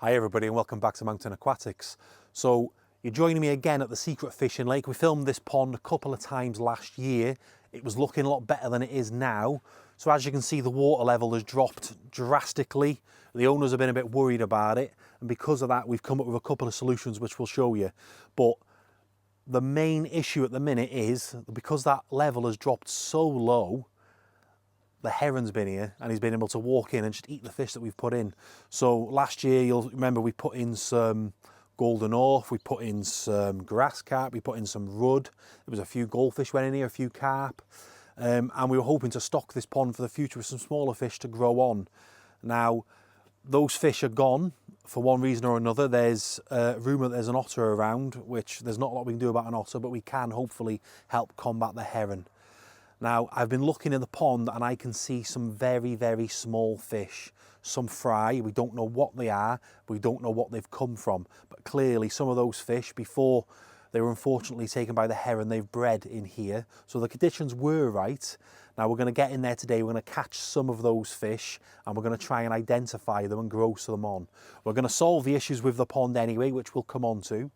Hi everybody and welcome back to Mountain Aquatics. So you're joining me again at the Secret Fishing Lake. We filmed this pond a couple of times last year. It was looking a lot better than it is now. So as you can see, the water level has dropped drastically. The owners have been a bit worried about it, and because of that we've come up with a couple of solutions which we'll show you. But the main issue at the minute is because that level has dropped so low, the heron's been here and he's been able to walk in and just eat the fish that we've put in. So last year, you'll remember we put in some golden orph, we put in some grass carp, we put in some rudd. There was a few goldfish went in here, a few carp. And we were hoping to stock this pond for the future with some smaller fish to grow on. Now, those fish are gone for one reason or another. There's a rumour that there's an otter around, which there's not a lot we can do about an otter, but we can hopefully help combat the heron. Now, I've been looking in the pond and I can see some very, very small fish, some fry. We don't know what they are, we don't know what they've come from, but clearly some of those fish, before they were unfortunately taken by the heron, they've bred in here. So the conditions were right. Now we're going to get in there today, we're going to catch some of those fish and we're going to try and identify them and gross them on. We're going to solve the issues with the pond anyway, which we'll come on to.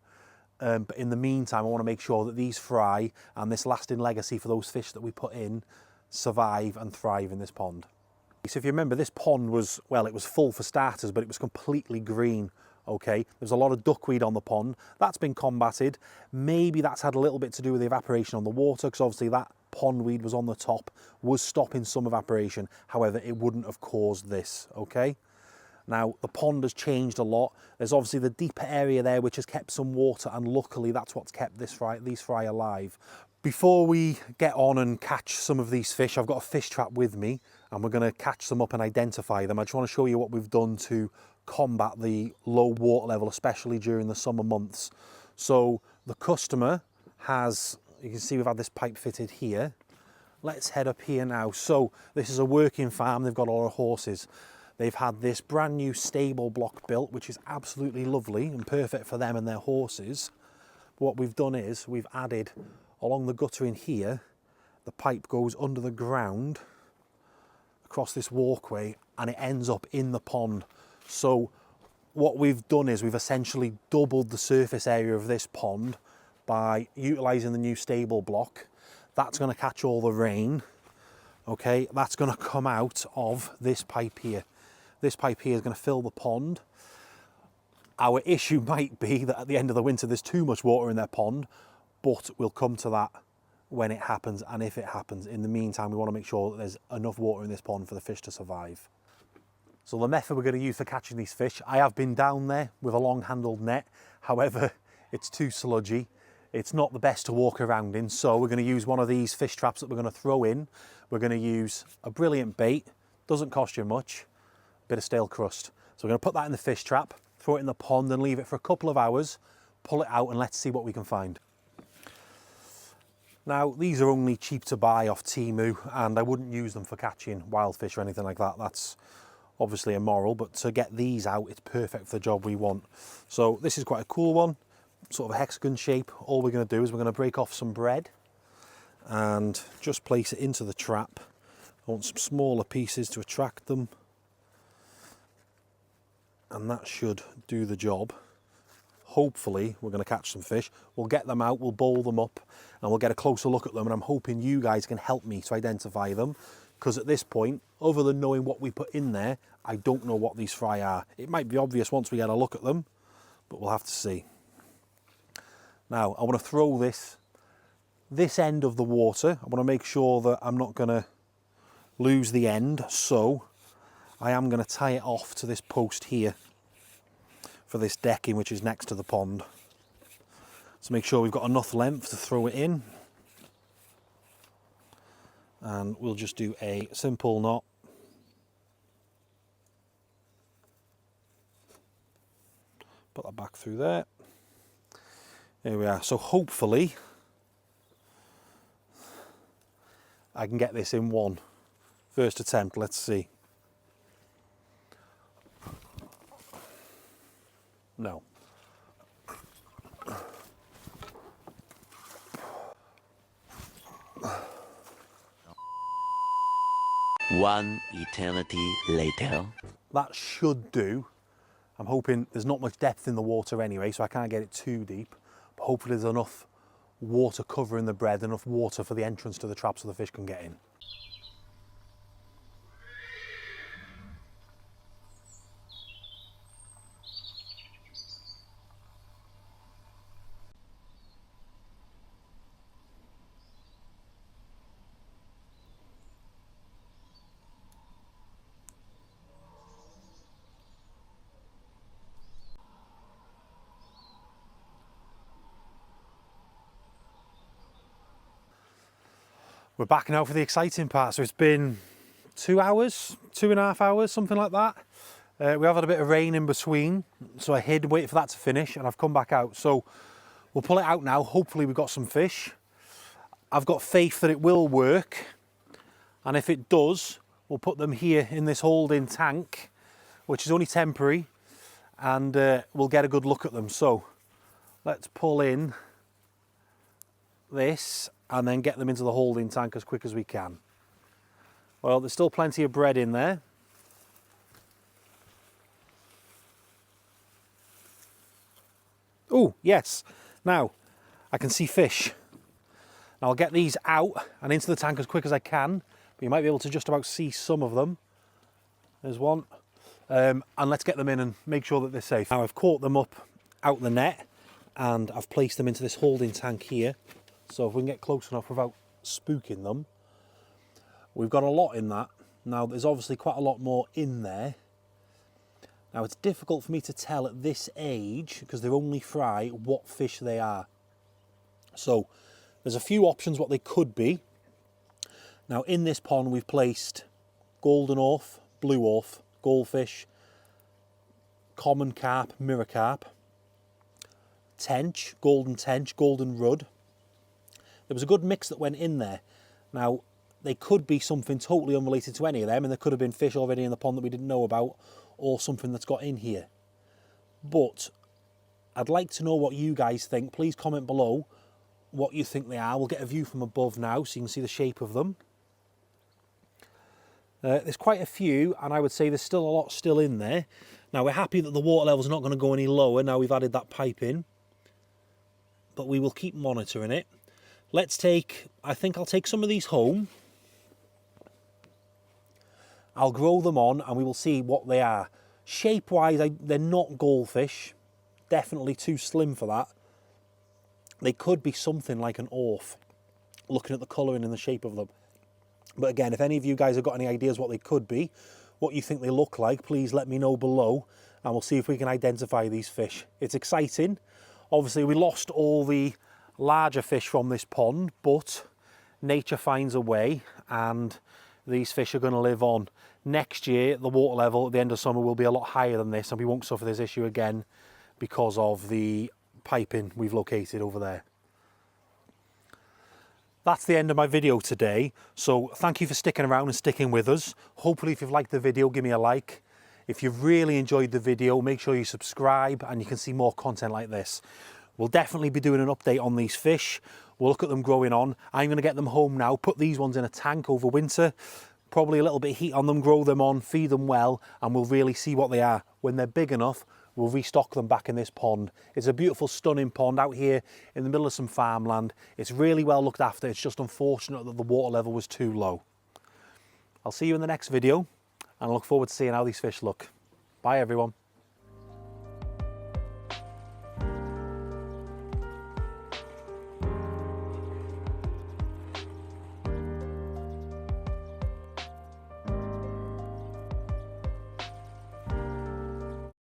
But in the meantime, I want to make sure that these fry and this lasting legacy for those fish that we put in survive and thrive in this pond. So if you remember, this pond was, well, it was full for starters, but it was completely green, okay? There's a lot of duckweed on the pond. That's been combated. Maybe that's had a little bit to do with the evaporation on the water, because obviously that pondweed was on the top, was stopping some evaporation. However, it wouldn't have caused this, okay? Now, the pond has changed a lot. There's obviously the deeper area there which has kept some water, and luckily that's what's kept these fry alive. Before we get on and catch some of these fish, I've got a fish trap with me and we're going to catch them up and identify them. I just want to show you what we've done to combat the low water level, especially during the summer months. So the customer has, you can see we've had this pipe fitted here. Let's head up here now. So this is a working farm, they've got a lot of horses. They've had this brand new stable block built, which is absolutely lovely and perfect for them and their horses. But what we've done is we've added along the gutter in here, the pipe goes under the ground across this walkway and it ends up in the pond. So what we've done is we've essentially doubled the surface area of this pond by utilising the new stable block. That's going to catch all the rain. Okay, that's going to come out of this pipe here. This pipe here is going to fill the pond. Our issue might be that at the end of the winter there's too much water in their pond, but we'll come to that when it happens and if it happens. In the meantime, we want to make sure that there's enough water in this pond for the fish to survive. So the method we're going to use for catching these fish, I have been down there with a long-handled net. However, it's too sludgy. It's not the best to walk around in, so we're going to use one of these fish traps that we're going to throw in. We're going to use a brilliant bait, doesn't cost you much, bit of stale crust. So we're going to put that in the fish trap, throw it in the pond and leave it for a couple of hours, pull it out and let's see what we can find. Now, these are only cheap to buy off Temu and I wouldn't use them for catching wild fish or anything like that. That's obviously immoral, but to get these out, it's perfect for the job we want. So this is quite a cool one, sort of a hexagon shape. All we're going to do is we're going to break off some bread and just place it into the trap. I want some smaller pieces to attract them. And that should do the job. Hopefully we're going to catch some fish. We'll get them out, we'll bowl them up and we'll get a closer look at them, and I'm hoping you guys can help me to identify them, because at this point, other than knowing what we put in there, I don't know what these fry are. It might be obvious once we get a look at them, but we'll have to see. Now I want to throw this end of the water. I want to make sure that I'm not going to lose the end, so I am going to tie it off to this post here for this decking which is next to the pond. So make sure we've got enough length to throw it in. And we'll just do a simple knot. Put that back through there. There we are. So hopefully I can get this in one first attempt. Let's see. No. One eternity later. That should do. I'm hoping there's not much depth in the water anyway, so I can't get it too deep. But hopefully there's enough water covering the bread, enough water for the entrance to the trap so the fish can get in. We're back now for the exciting part. So it's been 2 hours, 2.5 hours, something like that. We have had a bit of rain in between, so I hid, waited for that to finish, and I've come back out. So we'll pull it out now. Hopefully we've got some fish. I've got faith that it will work, and if it does, we'll put them here in this holding tank, which is only temporary, and we'll get a good look at them. So let's pull in this and then get them into the holding tank as quick as we can. Well, there's still plenty of bread in there. Oh, yes. Now, I can see fish. Now, I'll get these out and into the tank as quick as I can, but you might be able to just about see some of them. There's one. And let's get them in and make sure that they're safe. Now, I've caught them up out the net, and I've placed them into this holding tank here. So if we can get close enough without spooking them. We've got a lot in that. Now, there's obviously quite a lot more in there. Now, it's difficult for me to tell at this age, because they're only fry, what fish they are. So there's a few options what they could be. Now, in this pond, we've placed golden orf, blue orf, goldfish, common carp, mirror carp, tench, golden rudd. There was a good mix that went in there. Now, they could be something totally unrelated to any of them, and there could have been fish already in the pond that we didn't know about, or something that's got in here. But I'd like to know what you guys think. Please comment below what you think they are. We'll get a view from above now so you can see the shape of them. There's quite a few, and I would say there's still a lot still in there. Now, we're happy that the water level's not going to go any lower now we've added that pipe in, but we will keep monitoring it. I think I'll take some of these home. I'll grow them on and we will see what they are. Shape-wise, they're not goldfish. Definitely too slim for that. They could be something like an orf, looking at the colouring and the shape of them. But again, if any of you guys have got any ideas what they could be, what you think they look like, please let me know below and we'll see if we can identify these fish. It's exciting. Obviously, we lost all the larger fish from this pond, but nature finds a way and these fish are going to live on. Next year, the water level at the end of summer will be a lot higher than this and we won't suffer this issue again because of the piping we've located over there. That's the end of my video today. So thank you for sticking around and sticking with us. Hopefully if you've liked the video, give me a like. If you've really enjoyed the video, make sure you subscribe and you can see more content like this. We'll definitely be doing an update on these fish. We'll look at them growing on. I'm going to get them home now, put these ones in a tank over winter, probably a little bit of heat on them, grow them on, feed them well, and we'll really see what they are. When they're big enough, we'll restock them back in this pond. It's a beautiful, stunning pond out here in the middle of some farmland. It's really well looked after. It's just unfortunate that the water level was too low. I'll see you in the next video, and I look forward to seeing how these fish look. Bye, everyone.